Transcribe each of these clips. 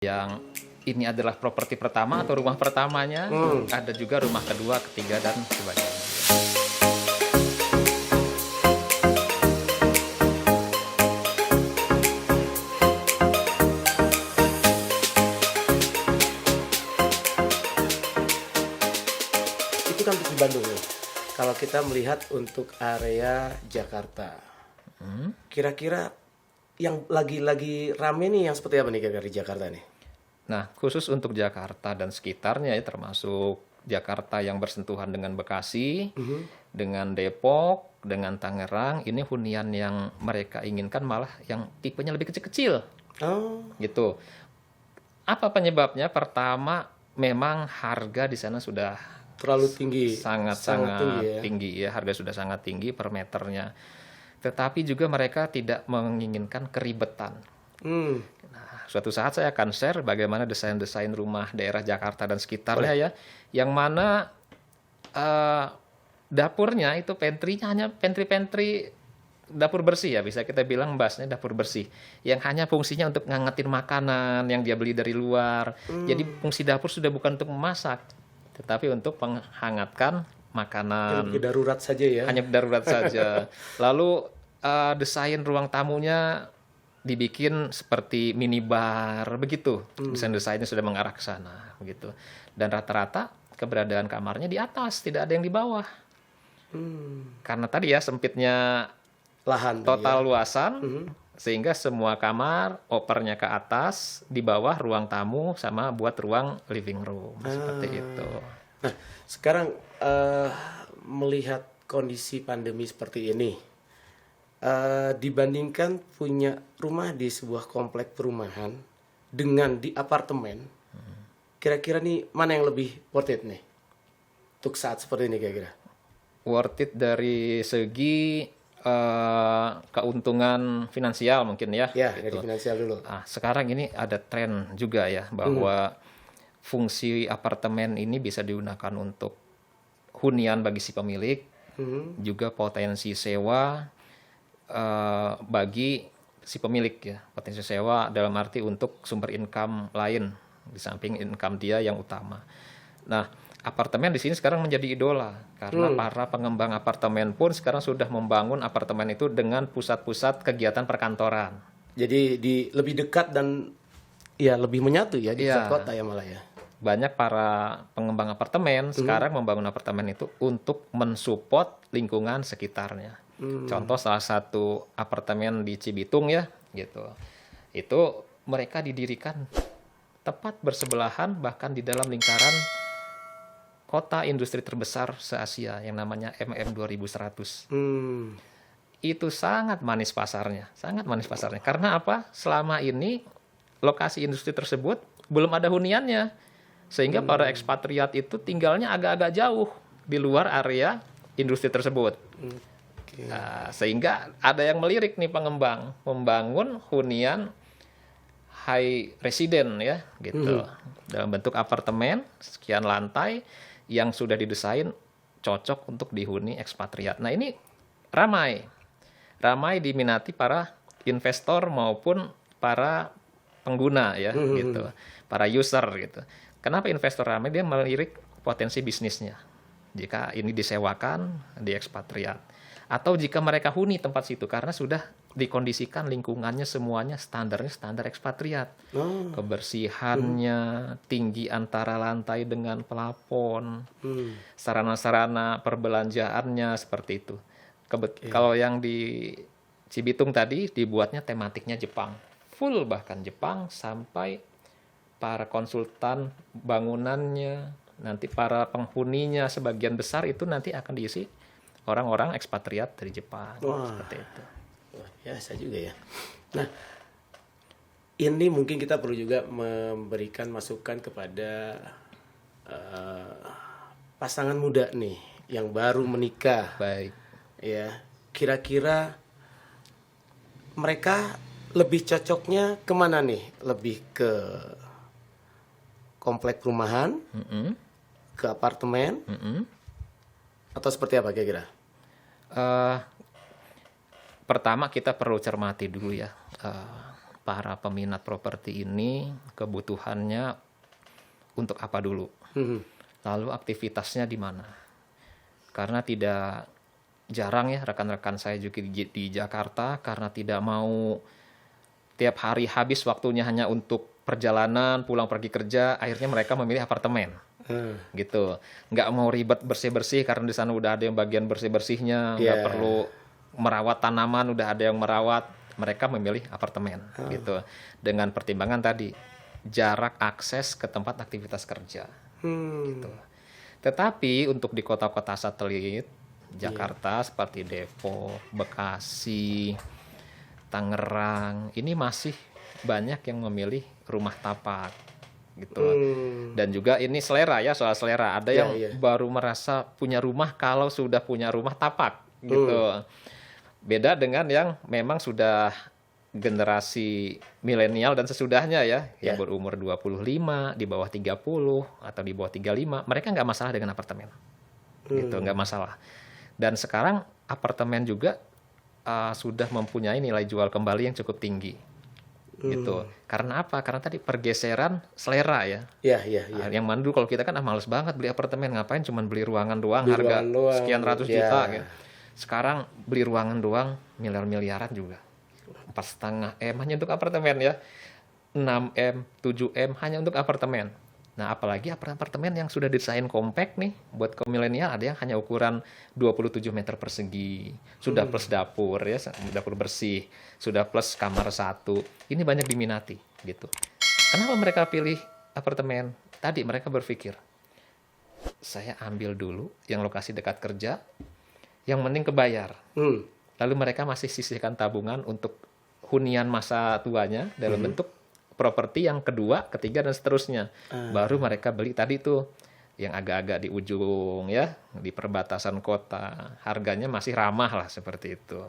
Yang ini adalah properti pertama atau rumah pertamanya, ada juga rumah kedua, ketiga, dan sebagainya. Itu kan untuk di Bandung nih. Kalau kita melihat untuk area Jakarta, kira-kira yang lagi rame nih yang seperti apa nih kira-kira di Jakarta nih? Nah, khusus untuk Jakarta dan sekitarnya ya, termasuk Jakarta yang bersentuhan dengan Bekasi, dengan Depok, dengan Tangerang, ini hunian yang mereka inginkan malah yang tipenya lebih kecil-kecil, Oh, gitu. Apa penyebabnya? Pertama, memang harga di sana sudah terlalu tinggi. sangat-sangat tinggi ya. tinggi ya, harga sudah sangat tinggi per meternya. Tetapi juga mereka tidak menginginkan keribetan. Hmm. Nah, suatu saat saya akan share bagaimana desain-desain rumah daerah Jakarta dan sekitarnya ya, yang mana dapurnya itu pantry-nya hanya pantry dapur bersih ya, bisa kita bilang bahasnya dapur bersih, yang hanya fungsinya untuk ngangetin makanan yang dia beli dari luar. Jadi fungsi dapur sudah bukan untuk memasak, tetapi untuk menghangatkan makanan. Yang darurat saja ya. Hanya darurat saja. Lalu desain ruang tamunya dibikin seperti minibar begitu. Desain-desainnya sudah mengarah ke sana begitu. Dan rata-rata keberadaan kamarnya di atas, tidak ada yang di bawah. Karena tadi ya sempitnya Lahan total luasan, sehingga semua kamar opernya ke atas, di bawah ruang tamu sama buat ruang living room seperti itu. Nah, sekarang melihat kondisi pandemi seperti ini, dibandingkan punya rumah di sebuah komplek perumahan dengan di apartemen, kira-kira nih mana yang lebih worth it nih untuk saat seperti ini kira-kira? Worth it dari segi keuntungan finansial mungkin ya. Ya, dari gitu. finansial dulu. Nah, sekarang ini ada tren juga ya bahwa fungsi apartemen ini bisa digunakan untuk hunian bagi si pemilik, juga potensi sewa bagi si pemilik ya. Potensi sewa dalam arti untuk sumber income lain di samping income dia yang utama. Nah, apartemen di sini sekarang menjadi idola karena para pengembang apartemen pun sekarang sudah membangun apartemen itu dengan pusat-pusat kegiatan perkantoran. Jadi lebih dekat dan ya lebih menyatu ya di Iya. pusat kota ya malah ya. Banyak para pengembang apartemen sekarang membangun apartemen itu untuk mensupport lingkungan sekitarnya. Contoh salah satu apartemen di Cibitung ya, gitu. Itu mereka didirikan tepat bersebelahan bahkan di dalam lingkaran kota industri terbesar se-Asia yang namanya MM 2100. Itu sangat manis pasarnya, sangat manis pasarnya. Karena apa? Selama ini lokasi industri tersebut belum ada huniannya, sehingga para ekspatriat itu tinggalnya agak-agak jauh di luar area industri tersebut. Nah, sehingga ada yang melirik nih pengembang membangun hunian high resident ya, gitu, dalam bentuk apartemen sekian lantai yang sudah didesain cocok untuk dihuni ekspatriat. Nah, ini ramai diminati para investor maupun para pengguna ya, gitu, para user gitu. Kenapa investor ramai? Dia melirik potensi bisnisnya jika ini disewakan di ekspatriat, atau jika mereka huni tempat situ karena sudah dikondisikan lingkungannya semuanya standarnya standar ekspatriat. Kebersihannya, tinggi antara lantai dengan plafon, sarana-sarana perbelanjaannya seperti itu. Kalau yang di Cibitung tadi dibuatnya tematiknya Jepang, full bahkan Jepang, sampai para konsultan bangunannya, nanti para penghuninya sebagian besar itu nanti akan diisi orang-orang ekspatriat dari Jepang. Seperti itu. Wah, biasa juga ya. Nah, ini mungkin kita perlu juga memberikan masukan kepada pasangan muda nih yang baru menikah. Baik. Ya, kira-kira mereka lebih cocoknya kemana nih? Lebih ke komplek perumahan, ke apartemen, atau seperti apa kira-kira? Pertama kita perlu cermati dulu ya para peminat properti ini kebutuhannya untuk apa dulu, lalu aktivitasnya di mana. Karena tidak jarang ya rekan-rekan saya juga di Jakarta, karena tidak mau tiap hari habis waktunya hanya untuk perjalanan, pulang pergi kerja, akhirnya mereka memilih apartemen. Gitu, nggak mau ribet bersih-bersih karena di sana udah ada yang bagian bersih-bersihnya, nggak perlu merawat tanaman, udah ada yang merawat, mereka memilih apartemen gitu, dengan pertimbangan tadi jarak akses ke tempat aktivitas kerja gitu. Tetapi untuk di kota-kota satelit Jakarta seperti Depok, Bekasi, Tangerang, ini masih banyak yang memilih rumah tapak gitu. Dan juga ini selera ya, soal selera. Ada yang baru merasa punya rumah kalau sudah punya rumah tapak gitu. Beda dengan yang memang sudah generasi milenial dan sesudahnya ya, yang berumur 25, di bawah 30 atau di bawah 35, mereka nggak masalah dengan apartemen. Gitu, nggak masalah. Dan sekarang apartemen juga sudah mempunyai nilai jual kembali yang cukup tinggi. Gitu. Karena apa? Karena tadi pergeseran selera ya. Yang mana dulu kalau kita kan males banget beli apartemen, ngapain cuman beli ruangan doang, harga sekian ratus juta gitu. Sekarang beli ruangan doang miliar-miliaran juga. 4,5 M hanya untuk apartemen ya. 6 M, 7 M hanya untuk apartemen. Nah, apalagi apartemen yang sudah desain compact nih, buat kaum milenial, ada yang hanya ukuran 27 meter persegi, sudah plus dapur ya, dapur bersih, sudah plus kamar 1. Ini banyak diminati gitu. Kenapa mereka pilih apartemen? Tadi mereka berpikir, saya ambil dulu yang lokasi dekat kerja, yang penting kebayar. Lalu mereka masih sisihkan tabungan untuk hunian masa tuanya dalam bentuk properti yang kedua, ketiga, dan seterusnya. Baru mereka beli tadi tuh yang agak-agak di ujung ya, di perbatasan kota. Harganya masih ramah lah seperti itu.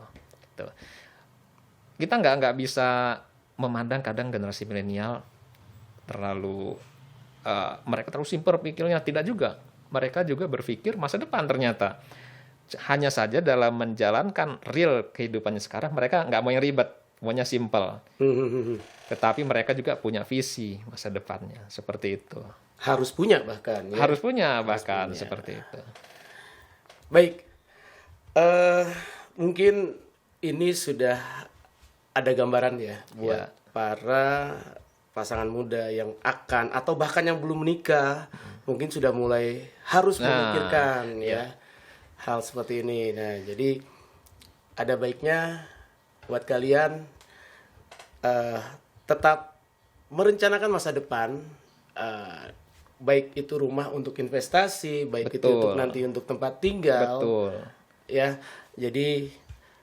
Tuh. Kita nggak bisa memandang kadang generasi milenial terlalu mereka terlalu simpel pikirnya. Tidak juga. Mereka juga berpikir masa depan ternyata. Hanya saja dalam menjalankan real kehidupannya sekarang, mereka nggak mau yang ribet. Maunya simpel. Tetapi mereka juga punya visi masa depannya. Seperti itu. Harus punya bahkan. Ya? Harus punya bahkan. Seperti itu. Baik. Mungkin ini sudah ada gambaran ya. Buat para pasangan muda yang akan atau bahkan yang belum menikah. Mungkin sudah mulai harus memikirkan ya. Hal seperti ini. Nah, jadi ada baiknya buat kalian tetap merencanakan masa depan, baik itu rumah untuk investasi, baik itu untuk nanti untuk tempat tinggal. Ya, jadi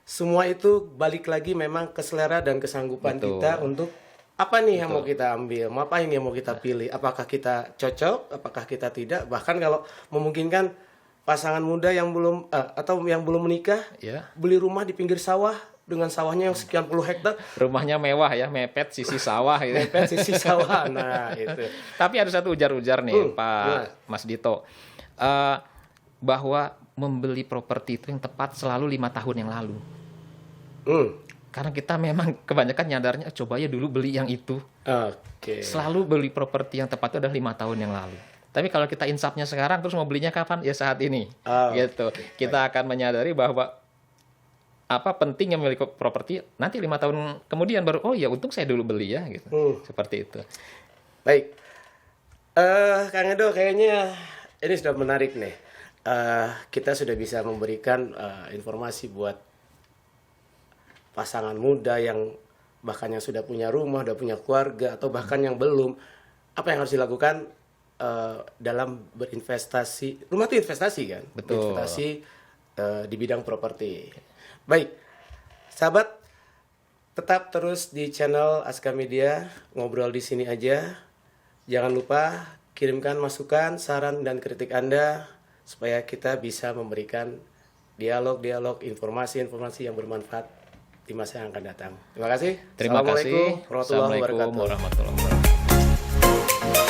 semua itu balik lagi memang ke selera dan kesanggupan kita untuk apa nih yang mau kita ambil, apa ini yang mau kita pilih, apakah kita cocok, apakah kita tidak. Bahkan kalau memungkinkan pasangan muda yang belum atau yang belum menikah, beli rumah di pinggir sawah dengan sawahnya yang sekian puluh hektar. Rumahnya mewah ya, mepet sisi sawah gitu. Mepet sisi sawah, nah itu. Tapi ada satu ujar-ujar nih Pak Mas Dito, bahwa membeli properti itu yang tepat selalu 5 tahun yang lalu. Karena kita memang kebanyakan nyadarnya, coba ya dulu beli yang itu. Selalu beli properti yang tepat itu adalah 5 tahun yang lalu. Tapi kalau kita insafnya sekarang, terus mau belinya kapan? Ya saat ini. Gitu. Kita akan menyadari bahwa apa pentingnya memiliki properti nanti 5 tahun kemudian baru oh ya untung saya dulu beli ya gitu. Seperti itu. Baik. Kang Edo, kayaknya ini sudah menarik nih. Kita sudah bisa memberikan informasi buat pasangan muda yang bahkan yang sudah punya rumah, sudah punya keluarga, atau bahkan yang belum. Apa yang harus dilakukan dalam berinvestasi? Rumah itu investasi kan? Betul. Investasi di bidang properti. Baik, sahabat, tetap terus di channel Aska Media, ngobrol di sini aja. Jangan lupa kirimkan masukan, saran, dan kritik Anda supaya kita bisa memberikan dialog-dialog, informasi-informasi yang bermanfaat di masa yang akan datang. Terima kasih. Terima kasih. Assalamualaikum warahmatullahi wabarakatuh.